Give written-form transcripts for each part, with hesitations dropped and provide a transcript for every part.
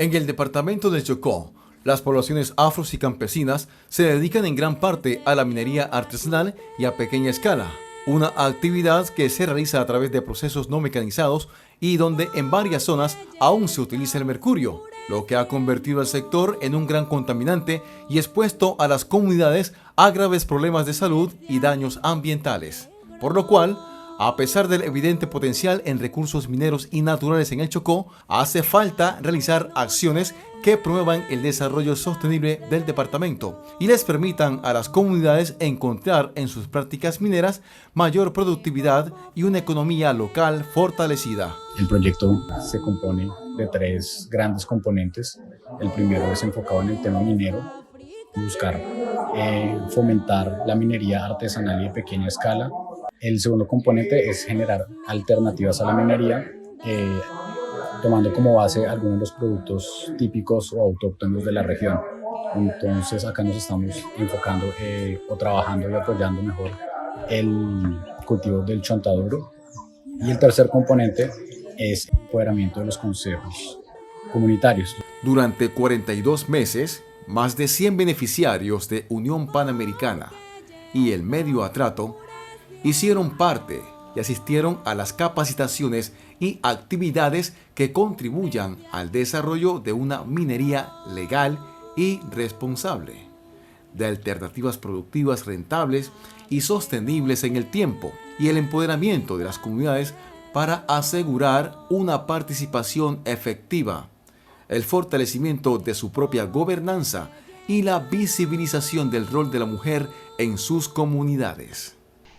En el departamento del Chocó, las poblaciones afros y campesinas se dedican en gran parte a la minería artesanal y a pequeña escala, una actividad que se realiza a través de procesos no mecanizados y donde en varias zonas aún se utiliza el mercurio, lo que ha convertido al sector en un gran contaminante y expuesto a las comunidades a graves problemas de salud y daños ambientales. Por lo cual, a pesar del evidente potencial en recursos mineros y naturales en el Chocó, hace falta realizar acciones que promuevan el desarrollo sostenible del departamento y les permitan a las comunidades encontrar en sus prácticas mineras mayor productividad y una economía local fortalecida. El proyecto se compone de tres grandes componentes. El primero es enfocado en el tema minero, buscar fomentar la minería artesanal y de pequeña escala. El segundo componente es generar alternativas a la minería, tomando como base algunos de los productos típicos o autóctonos de la región. Entonces acá nos estamos enfocando o trabajando y apoyando mejor el cultivo del chontaduro. Y el tercer componente es el empoderamiento de los consejos comunitarios. Durante 42 meses, más de 100 beneficiarios de Unión Panamericana y el Medio Atrato hicieron parte y asistieron a las capacitaciones y actividades que contribuyan al desarrollo de una minería legal y responsable, de alternativas productivas rentables y sostenibles en el tiempo, y el empoderamiento de las comunidades para asegurar una participación efectiva, el fortalecimiento de su propia gobernanza y la visibilización del rol de la mujer en sus comunidades.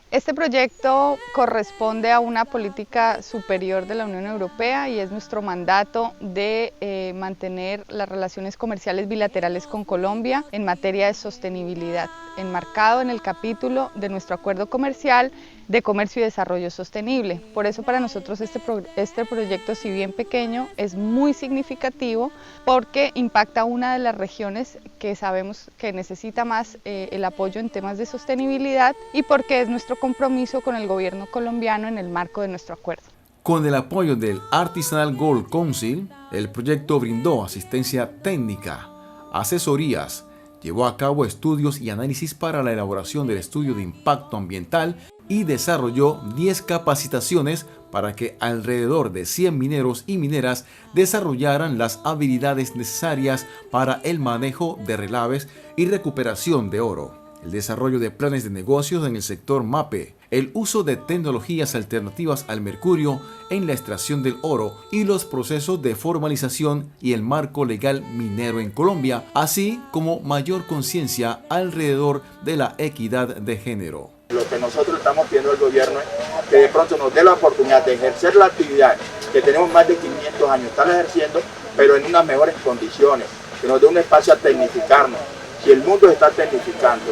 Este proyecto corresponde a una política superior de la Unión Europea y es nuestro mandato de mantener las relaciones comerciales bilaterales con Colombia en materia de sostenibilidad, enmarcado en el capítulo de nuestro acuerdo comercial de comercio y desarrollo sostenible. Por eso para nosotros este proyecto, si bien pequeño, es muy significativo porque impacta una de las regiones que sabemos que necesita más el apoyo en temas de sostenibilidad y porque es nuestro compromiso con el gobierno colombiano en el marco de nuestro acuerdo. Con el apoyo del Artisanal Gold Council, el proyecto brindó asistencia técnica, asesorías, llevó a cabo estudios y análisis para la elaboración del estudio de impacto ambiental y desarrolló 10 capacitaciones para que alrededor de 100 mineros y mineras desarrollaran las habilidades necesarias para el manejo de relaves y recuperación de oro, el desarrollo de planes de negocios en el sector MAPE, el uso de tecnologías alternativas al mercurio en la extracción del oro y los procesos de formalización y el marco legal minero en Colombia, así como mayor conciencia alrededor de la equidad de género. Lo que nosotros estamos pidiendo al gobierno es que de pronto nos dé la oportunidad de ejercer la actividad que tenemos más de 500 años estar ejerciendo, pero en unas mejores condiciones, que nos dé un espacio a tecnificarnos. Si el mundo está tecnificando,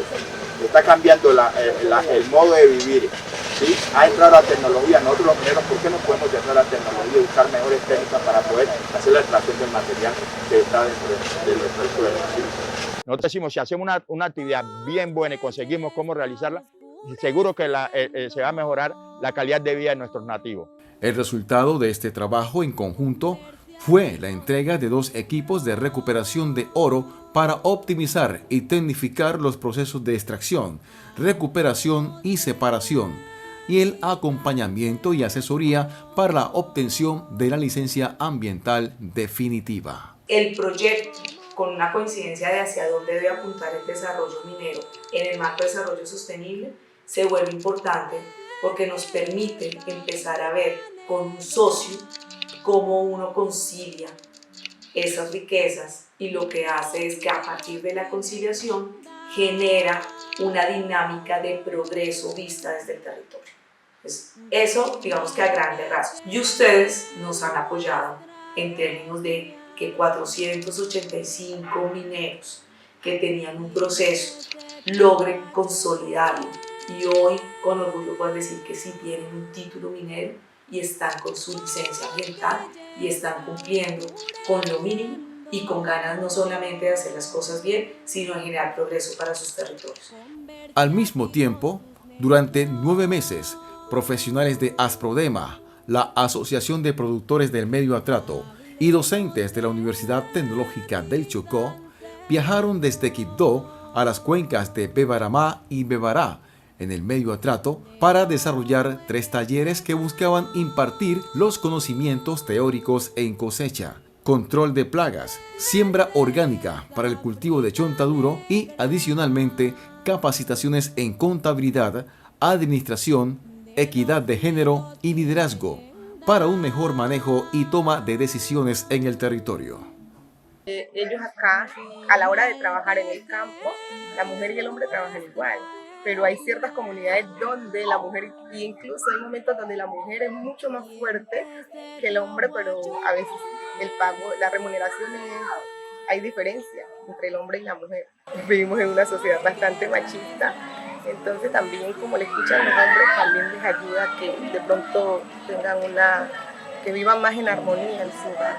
está cambiando el modo de vivir, ¿sí? Ha entrado la tecnología, nosotros los mineros, ¿por qué no podemos entrar a la tecnología y buscar mejores técnicas para poder hacer la extracción del material que está dentro de nuestro suelo? ¿Sí? Nosotros decimos, si hacemos una actividad bien buena y conseguimos cómo realizarla, seguro que se va a mejorar la calidad de vida de nuestros nativos. El resultado de este trabajo en conjunto fue la entrega de 2 equipos de recuperación de oro para optimizar y tecnificar los procesos de extracción, recuperación y separación, y el acompañamiento y asesoría para la obtención de la licencia ambiental definitiva. El proyecto, con una coincidencia de hacia dónde debe apuntar el desarrollo minero en el marco de desarrollo sostenible, se vuelve importante porque nos permite empezar a ver con un socio cómo uno concilia esas riquezas y lo que hace es que a partir de la conciliación genera una dinámica de progreso vista desde el territorio. Pues eso, digamos que a grandes rasgos. Y ustedes nos han apoyado en términos de que 485 mineros que tenían un proceso logren consolidarlo. Y hoy, con orgullo, puedo decir que sí tienen un título minero y están con su licencia ambiental y están cumpliendo con lo mínimo y con ganas no solamente de hacer las cosas bien, sino de generar progreso para sus territorios. Al mismo tiempo, durante 9 meses, profesionales de Asprodema, la Asociación de Productores del Medio Atrato, y docentes de la Universidad Tecnológica del Chocó viajaron desde Quibdó a las cuencas de Bebaramá y Bebará, en el Medio Atrato, para desarrollar 3 talleres que buscaban impartir los conocimientos teóricos en cosecha, control de plagas, siembra orgánica para el cultivo de chontaduro y, adicionalmente, capacitaciones en contabilidad, administración, equidad de género y liderazgo para un mejor manejo y toma de decisiones en el territorio. Ellos acá, a la hora de trabajar en el campo, la mujer y el hombre trabajan igual, pero hay ciertas comunidades donde la mujer, y incluso hay momentos donde la mujer es mucho más fuerte que el hombre, pero a veces el pago, la remuneración hay diferencia entre el hombre y la mujer. Vivimos en una sociedad bastante machista, entonces también como le escuchan los hombres, también les ayuda a que de pronto tengan que vivan más en armonía en su hogar.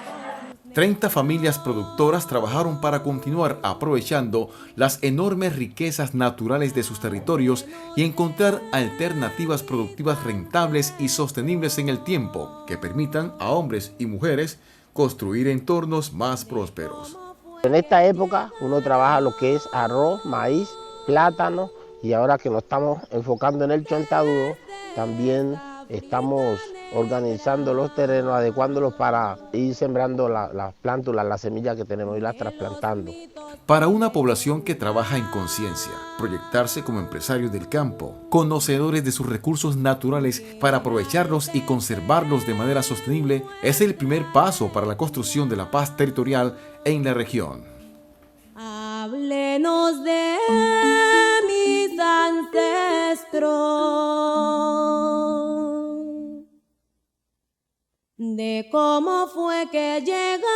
30 familias productoras trabajaron para continuar aprovechando las enormes riquezas naturales de sus territorios y encontrar alternativas productivas rentables y sostenibles en el tiempo que permitan a hombres y mujeres construir entornos más prósperos. En esta época uno trabaja lo que es arroz, maíz, plátano, y ahora que nos estamos enfocando en el chontaduro, también estamos organizando los terrenos, adecuándolos para ir sembrando las plántulas, las semillas que tenemos y las trasplantando. Para una población que trabaja en conciencia, proyectarse como empresarios del campo, conocedores de sus recursos naturales para aprovecharlos y conservarlos de manera sostenible, es el primer paso para la construcción de la paz territorial en la región. Háblenos de mis ancestros, de cómo fue que llegaron